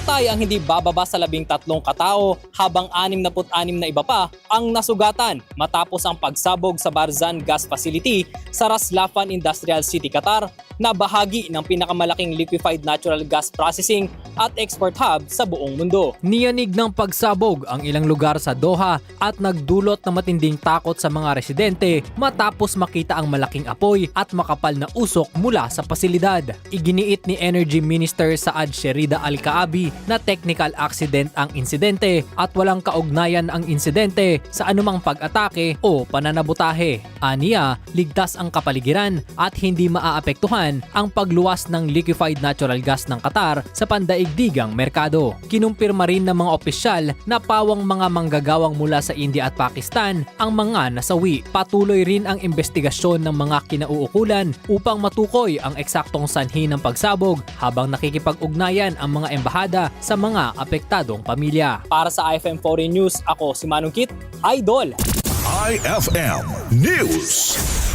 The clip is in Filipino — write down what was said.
Patay ang hindi bababa sa 13 katao habang 66 na iba pa ang nasugatan matapos ang pagsabog sa Barzan Gas Facility sa Ras Laffan Industrial City, Qatar na bahagi ng pinakamalaking liquefied natural gas processing at export hub sa buong mundo. Niyanig ng pagsabog ang ilang lugar sa Doha at nagdulot ng matinding takot sa mga residente matapos makita ang malaking apoy at makapal na usok mula sa pasilidad. Iginiit ni Energy Minister Saad Sherida Al-Kaabi na technical accident ang insidente at walang kaugnayan ang insidente sa anumang pag-atake o pananabutahe. Aniya, ligtas ang kapaligiran at hindi maaapektuhan ang pagluwas ng liquefied natural gas ng Qatar sa pandaigdigang merkado. Kinumpirma rin ng mga opisyal na pawang mga manggagawang mula sa India at Pakistan ang mga nasawi. Patuloy rin ang investigasyon ng mga kinauukulan upang matukoy ang eksaktong sanhi ng pagsabog habang nakikipag-ugnayan ang mga embahada sa mga apektadong pamilya. Para sa IFM Foreign News, ako si Manong Kit, Idol! IFM News.